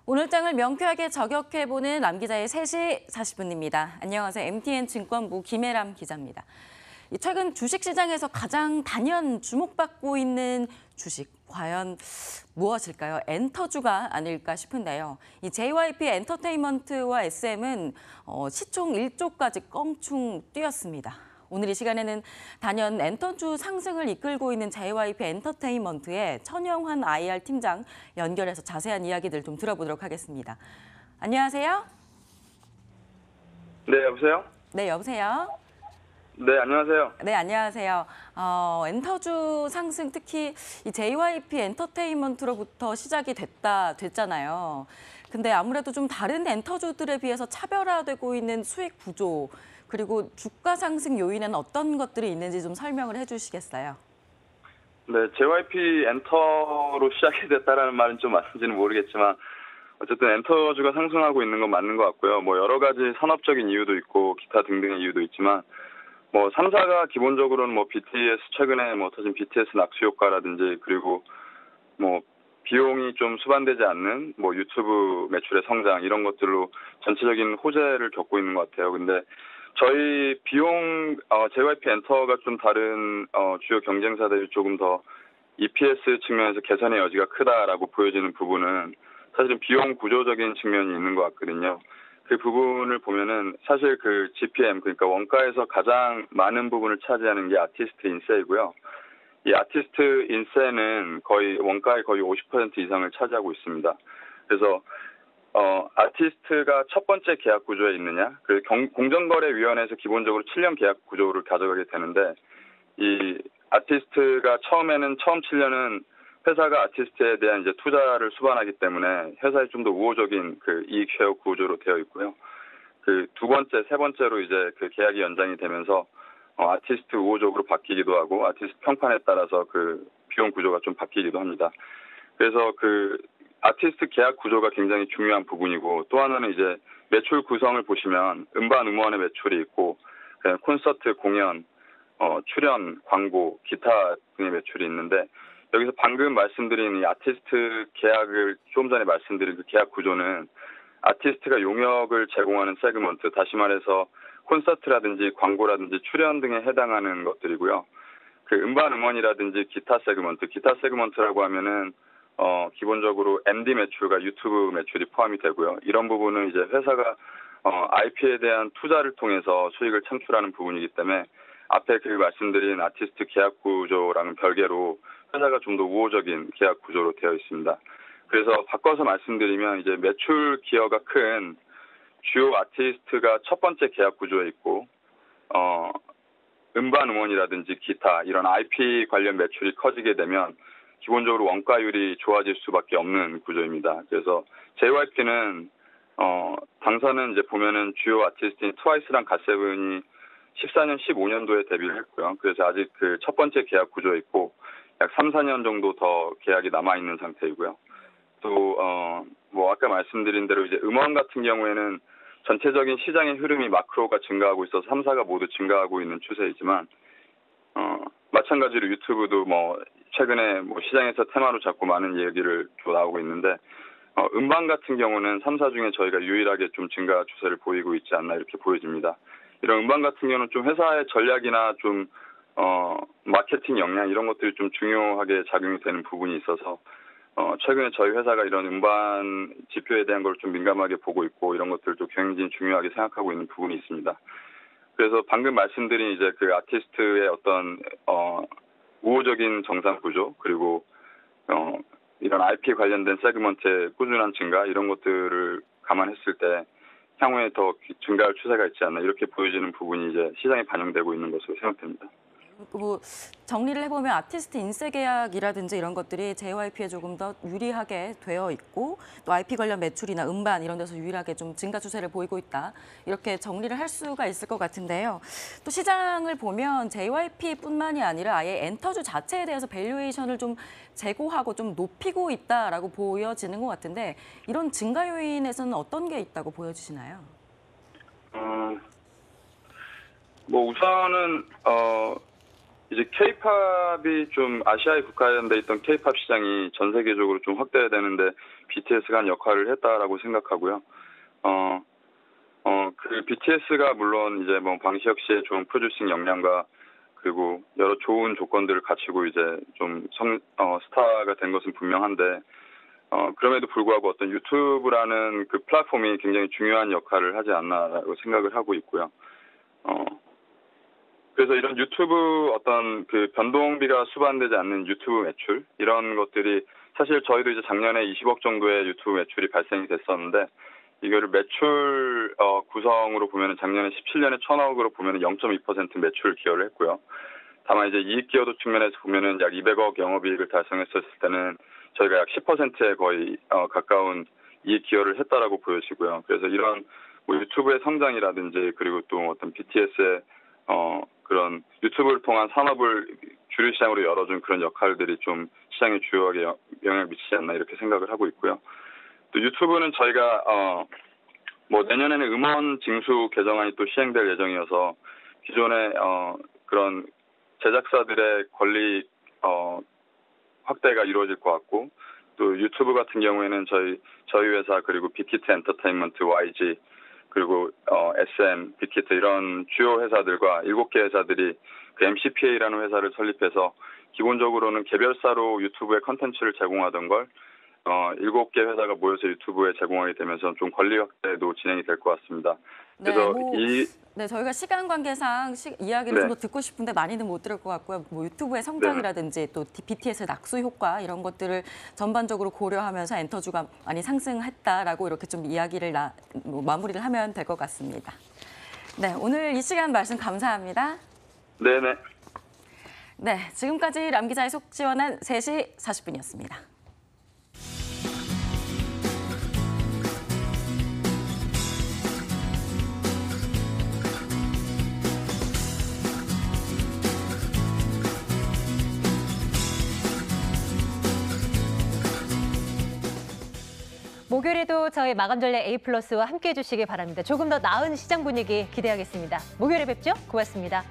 오늘장을 명쾌하게 저격해보는 람 기자의 3시 40분입니다. 안녕하세요. MTN증권부 김혜람 기자입니다. 최근 주식시장에서 가장 단연 주목받고 있는 주식, 과연 무엇일까요? 엔터주가 아닐까 싶은데요. 이 JYP 엔터테인먼트와 SM은 시총 1조까지 껑충 뛰었습니다. 오늘 이 시간에는 단연 엔터주 상승을 이끌고 있는 JYP 엔터테인먼트의 천영환 IR 팀장 연결해서 자세한 이야기들 좀 들어보도록 하겠습니다. 안녕하세요. 네, 여보세요? 네, 여보세요. 네, 안녕하세요. 네, 안녕하세요. 엔터주 상승 특히 이 JYP 엔터테인먼트로부터 시작이 됐잖아요. 근데 아무래도 좀 다른 엔터주들에 비해서 차별화되고 있는 수익 구조, 그리고 주가 상승 요인에는 어떤 것들이 있는지 좀 설명을 해주시겠어요? 네, JYP 엔터로 시작이 됐다라는 말은 좀 맞는지는 모르겠지만 어쨌든 엔터주가 상승하고 있는 건 맞는 것 같고요. 뭐 여러 가지 산업적인 이유도 있고 기타 등등의 이유도 있지만 뭐 3사가 기본적으로는 뭐 BTS 최근에 뭐 터진 BTS 낙수 효과라든지 그리고 뭐 비용이 좀 수반되지 않는 뭐 유튜브 매출의 성장 이런 것들로 전체적인 호재를 겪고 있는 것 같아요. 근데 저희 JYP 엔터가 좀 다른 주요 경쟁사들이 조금 더 EPS 측면에서 개선의 여지가 크다라고 보여지는 부분은 사실은 비용 구조적인 측면이 있는 것 같거든요. 그 부분을 보면은 사실 그 GPM 그러니까 원가에서 가장 많은 부분을 차지하는 게 아티스트 인세이고요. 이 아티스트 인세는 거의 원가의 거의 50% 이상을 차지하고 있습니다. 그래서 아티스트가 첫 번째 계약 구조에 있느냐, 그 공정거래위원회에서 기본적으로 7년 계약 구조를 가져가게 되는데, 이 아티스트가 처음 7년은 회사가 아티스트에 대한 이제 투자를 수반하기 때문에 회사에 좀 더 우호적인 그 이익 쉐어 구조로 되어 있고요. 그 두 번째, 세 번째로 이제 그 계약이 연장이 되면서 아티스트 우호적으로 바뀌기도 하고 아티스트 평판에 따라서 그 비용 구조가 좀 바뀌기도 합니다. 그래서 그 아티스트 계약 구조가 굉장히 중요한 부분이고 또 하나는 이제 매출 구성을 보시면 음반 음원의 매출이 있고 콘서트, 공연, 출연, 광고, 기타 등의 매출이 있는데 여기서 방금 말씀드린 이 아티스트 계약을 좀 전에 말씀드린 그 계약 구조는 아티스트가 용역을 제공하는 세그먼트, 다시 말해서 콘서트라든지 광고라든지 출연 등에 해당하는 것들이고요. 그 음반 음원이라든지 기타 세그먼트라고 하면은 기본적으로 MD 매출과 유튜브 매출이 포함이 되고요. 이런 부분은 이제 회사가 IP에 대한 투자를 통해서 수익을 창출하는 부분이기 때문에 앞에 그 말씀드린 아티스트 계약 구조랑은 별개로 회사가 좀 더 우호적인 계약 구조로 되어 있습니다. 그래서 바꿔서 말씀드리면 이제 매출 기여가 큰 주요 아티스트가 첫 번째 계약 구조에 있고 음반 음원이라든지 기타 이런 IP 관련 매출이 커지게 되면 기본적으로 원가율이 좋아질 수밖에 없는 구조입니다. 그래서 JYP는 당사는 이제 보면은 주요 아티스트인 트와이스랑 갓세븐이 14년, 15년도에 데뷔를 했고요. 그래서 아직 그 첫 번째 계약 구조에 있고 약 3, 4년 정도 더 계약이 남아 있는 상태이고요. 또 뭐 아까 말씀드린 대로 이제 음원 같은 경우에는 전체적인 시장의 흐름이 마크로가 증가하고 있어서 3사가 모두 증가하고 있는 추세이지만 마찬가지로 유튜브도 뭐 최근에 뭐 시장에서 테마로 잡고 많은 얘기를 또 나오고 있는데 음반 같은 경우는 3사 중에 저희가 유일하게 좀 증가 추세를 보이고 있지 않나 이렇게 보여집니다. 이런 음반 같은 경우는 좀 회사의 전략이나 좀 마케팅 역량 이런 것들이 좀 중요하게 작용이 되는 부분이 있어서 최근에 저희 회사가 이런 음반 지표에 대한 걸 좀 민감하게 보고 있고 이런 것들도 굉장히 중요하게 생각하고 있는 부분이 있습니다. 그래서 방금 말씀드린 이제 그 아티스트의 어떤 우호적인 정상 구조 그리고 이런 IP 관련된 세그먼트의 꾸준한 증가 이런 것들을 감안했을 때 향후에 더 증가할 추세가 있지 않나 이렇게 보여지는 부분이 이제 시장에 반영되고 있는 것으로 생각됩니다. 뭐 정리를 해보면 아티스트 인세 계약이라든지 이런 것들이 JYP에 조금 더 유리하게 되어 있고 또 IP 관련 매출이나 음반 이런 데서 유일하게 좀 증가 추세를 보이고 있다. 이렇게 정리를 할 수가 있을 것 같은데요. 또 시장을 보면 JYP뿐만이 아니라 아예 엔터주 자체에 대해서 밸류에이션을 좀 제고하고 좀 높이고 있다라고 보여지는 것 같은데 이런 증가 요인에서는 어떤 게 있다고 보여지시나요? 뭐 우선은 이제 케이팝이 좀 아시아의 국가연대 있던 케이팝 시장이 전 세계적으로 좀 확대해야 되는데 BTS가 한 역할을 했다라고 생각하고요. 그 BTS가 물론 이제 뭐 방시혁 씨의 좋은 프로듀싱 역량과 그리고 여러 좋은 조건들을 갖추고 이제 좀 스타가 된 것은 분명한데, 그럼에도 불구하고 어떤 유튜브라는 그 플랫폼이 굉장히 중요한 역할을 하지 않나라고 생각을 하고 있고요. 그래서 이런 유튜브 어떤 그 변동비가 수반되지 않는 유튜브 매출, 이런 것들이 사실 저희도 이제 작년에 20억 정도의 유튜브 매출이 발생이 됐었는데, 이거를 매출 구성으로 보면은 작년에 17년에 1,000억으로 보면은 0.2% 매출 기여를 했고요. 다만 이제 이익 기여도 측면에서 보면은 약 200억 영업이익을 달성했었을 때는 저희가 약 10%에 거의 가까운 이익 기여를 했다라고 보여지고요. 그래서 이런 뭐 유튜브의 성장이라든지 그리고 또 어떤 BTS의 그런 유튜브를 통한 산업을 주류 시장으로 열어준 그런 역할들이 좀 시장에 주요하게 영향을 미치지 않나 이렇게 생각을 하고 있고요. 또 유튜브는 저희가 뭐 내년에는 음원 징수 개정안이 또 시행될 예정이어서 기존의 그런 제작사들의 권리 확대가 이루어질 것 같고, 또 유튜브 같은 경우에는 저희 회사 그리고 빅히트 엔터테인먼트, YG 그리고 SM, 빅히트 이런 주요 회사들과 7개 회사들이 그 MCPA라는 회사를 설립해서 기본적으로는 개별사로 유튜브에 컨텐츠를 제공하던 걸 7개 회사가 모여서 유튜브에 제공하게 되면서 좀 권리 확대도 진행이 될 것 같습니다. 그래서 네, 저희가 시간 관계상 이야기를 좀 더 듣고 싶은데 많이는 못 들을 것 같고요. 뭐 유튜브의 성장이라든지 또 BTS의 낙수 효과 이런 것들을 전반적으로 고려하면서 엔터주가 많이 상승했다라고 이렇게 좀 이야기를 마무리를 하면 될 것 같습니다. 네, 오늘 이 시간 말씀 감사합니다. 네네. 네, 지금까지 람 기자의 속 시원한 3시 40분이었습니다. 목요일에도 저희 마감 전략 A+와 함께해 주시기 바랍니다. 조금 더 나은 시장 분위기 기대하겠습니다. 목요일에 뵙죠. 고맙습니다.